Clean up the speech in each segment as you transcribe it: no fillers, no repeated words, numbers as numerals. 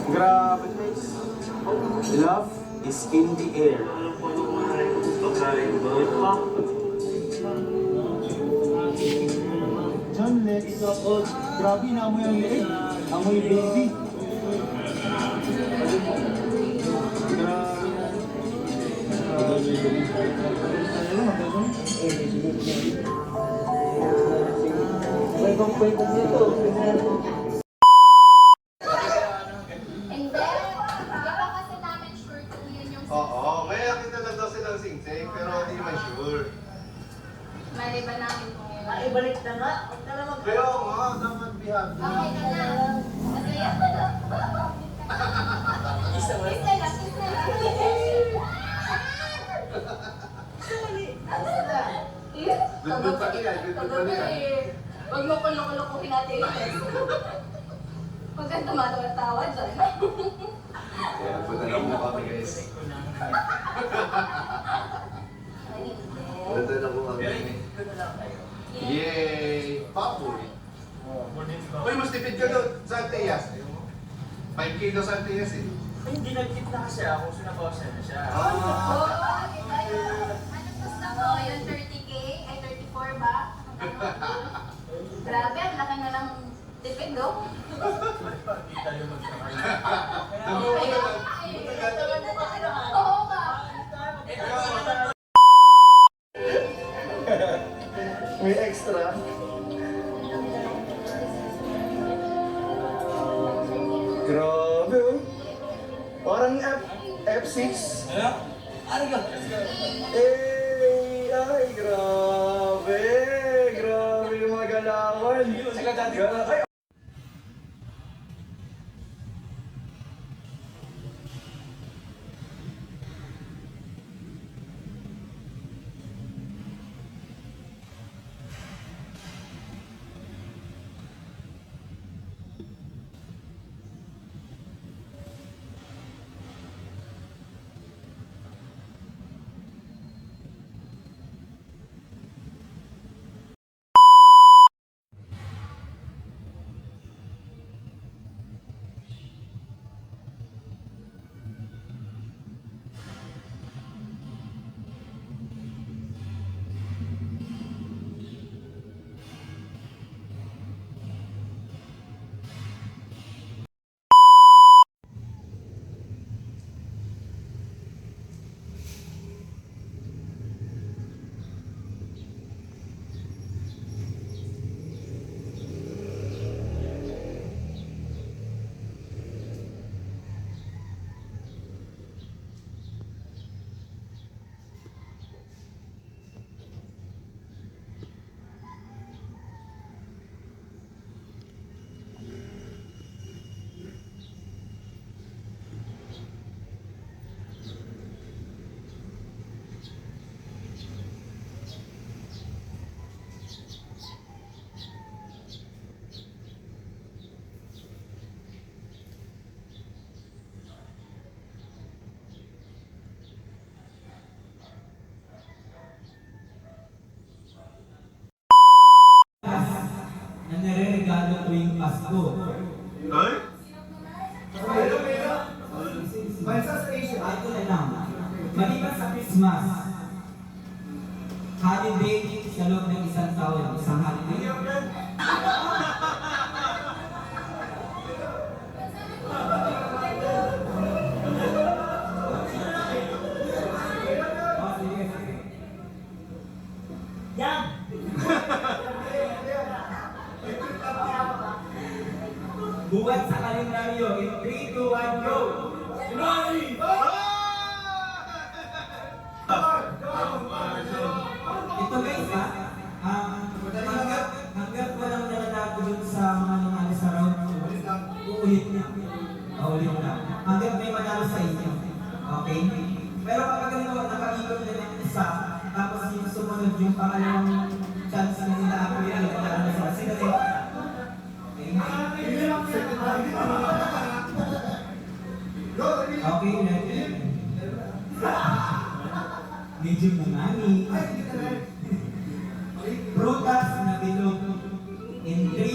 Grabe guys. Love is in the air. John, let's go. Grabe, naamoy ang leeg. Amoy baby. May kwento dito. And then, di ba kasi namin sure kung yun yung Oo, may nakita na daw silang sing-sing, pero hindi naman sure. mali ba namin kung yun? Ibalik na nga. Huwag na lang Pero nga, dapat bihag. Okay ka na. Kasi yan na lang. Kiss na lang, kiss na lang. Dundun pa niya, dundun pa niya. Huwag mo pa loko-lokohin natin. Huwag kang tumatawa dyan. Kaya, punta na muna kami guys. Punta na po kami. Yay! Papoy! Uy, mas tipid ka doon sa Antiyas. 5 kilo sa Antiyas eh. Hindi nag-keep na kasi ako, sinabawasan na siya. Oo, kita yun. Ano gusto mo? Yung 30K? Ay, 34 ba? Grabe, ang laki na lang tipid, no? Hindi tayo magkakaya. Oo ba? May extra. Grabe oh. Parang F6. Ano ka? Eh, ay, grabe. Grabe yung mga galawan. Ay, na nire-regalo tuwing Pasko. Ay? Ito na lang. Maliban sa Christmas, holiday sa loob ng isang taon, isang holiday. Oh, sige, sige. Yan! Buwan sa kalendaryo in 3, 2, 1, go! Ito guys hanggat walang nananago dun sa mga nanalo sa round 2, uulit na. Uulit na. Hanggat may manalo sa inyo. Okay? Pero kapag nakakikot na ng isa, tapos yung sumunod yung pangalawang chance na nila ako yung nanalo sa sila din. Okay, ready? Medyo nanani. Prutas na bilog in 3,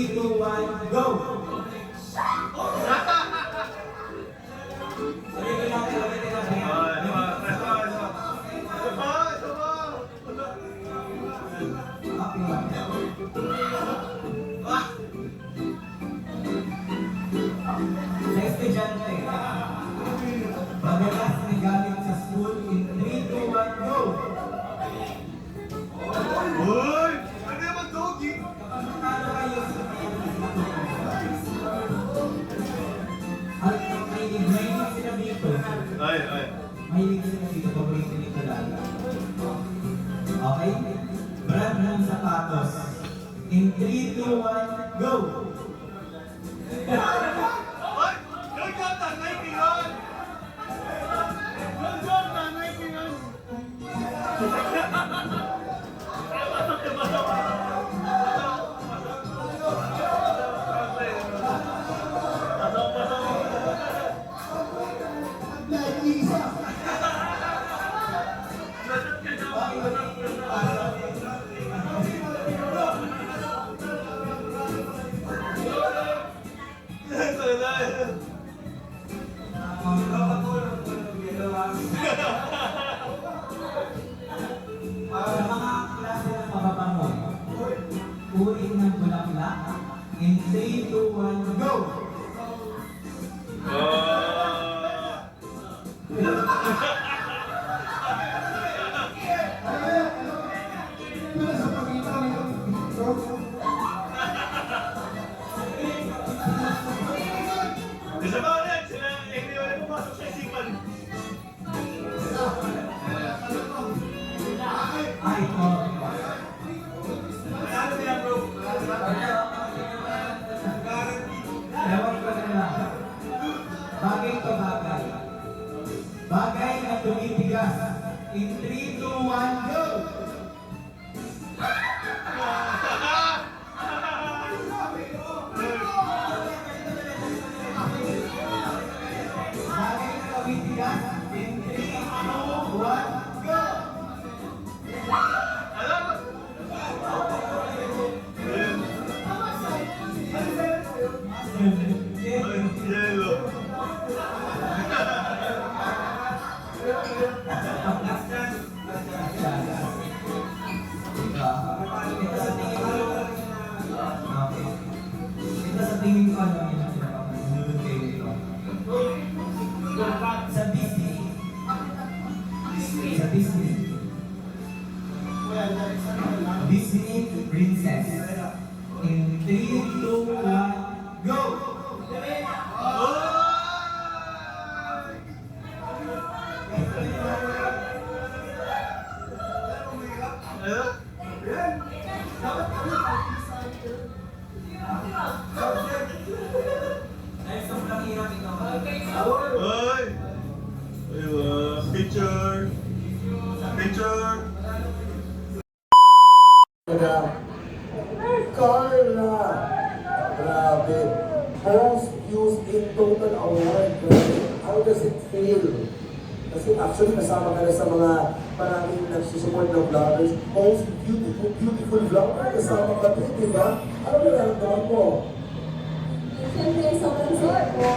Sa estudyante, madalas na galing sa school in 3, 2, 1, go! Uy! Ano naman, Doggy? Ano kayo sa at mahilig sila dito. Ay, ay. Mahilig sila dito, paborito nito talaga. Okay? Brand ng sapatos. In 3, 2, 1, go! Ay! Yung Jordan, Nike yun! Yung Jordan, Nike yun! Sa mga klase ng mababango, uri ng bulaklak. In 3, 2, 1, go! Isa ba ulit? Sila, hindi ulit pumasok sa isipan. Ay, ito. Ewan ko na lang. Bagay to bagay. Bagay na tumitigas. In 3, 2, 1, go! Bagay na tumitigas. In 3, 2, 1, go! Yellow. Ito sa tingin ko ano yung pinapapanood kayo ito. Sa Disney. Sa Disney. Disney Princess. In 3, 2, 1, go! Ay, sobrang hirap ito. Ay! Picture! Picture! Carla! Grabe. Most used in total award. Grabe. How does it feel? Kasi actually kasama ka na sa mga maraming nagsusupport ng vloggers. Most beautiful, beautiful vlogger. Kasama ka din, di ba? Ano nararamdaman mo? Siyempre, sobrang saya po.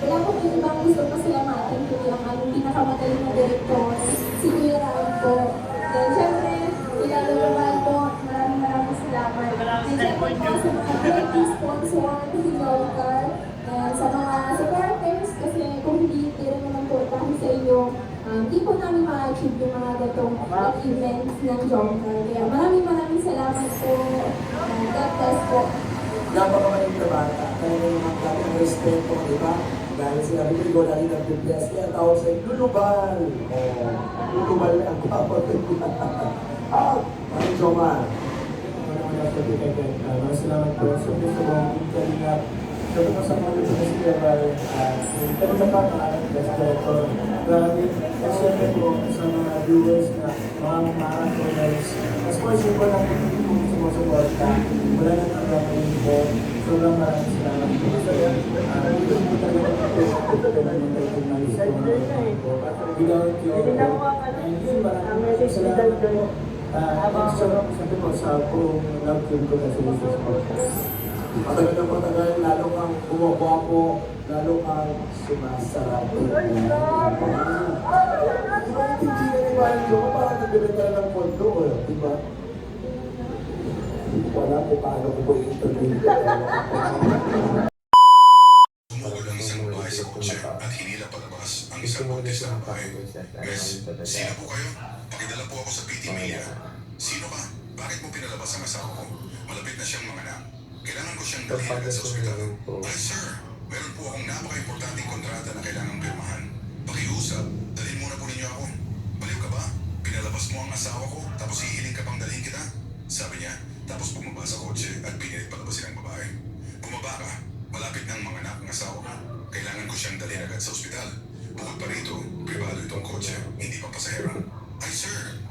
Wala po yung ibang gusto pasalamatan ko yung pinakamagaling na director, si Kuya Ram po. Then, siyempre, ilalo naman po, maraming salamat. And siyempre po sa mga great sponsor, Hilolcar, and sa mga supporters, kasi kung hindi rin naman po dahil sa inyo, hindi po namin ma-achieve yung mga gatong achievements ng Jomcar. Kaya maraming salamat po. God bless po. Napakamaling na bata. Kaya may mga dating respeto, di ba? Dahil sinabi ko, ikaw lagi nag-bless. Kaya tawag sa'yo, lulubal. Lulubal na ang kapag. Maring Jomar. Maraming salamat po sa gusto mong kalingap. Sabi ko sa mga gusto sa Sierral, pero sa pangalan, best director. Grabe, at syempre po sa mga viewers na mga marathoners. As far as po lang po sumusuporta, wala nang gagawin po. Sobrang maraming salamat po. Dito po talaga po yung title ng gusto without your and yun, maraming salamat po. Sabi ko sa buong love team ko na sa Jesus po. Matagal na matagal, lalo kang bumabwapo, lalo kang sumasarap. Di ba intindihan ni Mario Joma, parang nagbibenta ng pondo, di ba? ko alam kung paano ko po i-interview. Tumugol ang isang babae sa kotse at hinila palabas ang isang buntis na babae. Guys, sino po kayo? Pakidala po ako sa PT Media. Sino ka? Bakit mo pinalabas ang asawa ko? Malapit na siyang manganak. Kailangan ko siyang dalhin agad sa ospital. Ay sir, meron po akong napaka-importanting kontrata na kailangang pirmahan. Pakiusap, dalhin muna po ninyo ako. Baliw ka ba? Pinalabas mo ang asawa ko, tapos hihiling ka pang dalhin kita? Sabi niya, tapos bumaba sa kotse at pinilit palabasin ang babae. Bumaba ka, malapit nang manganak ang asawa ko. Kailangan ko siyang dalhin agad sa ospital. Bukod pa rito, privado itong kotse, hindi pa pasahero. Ay sir,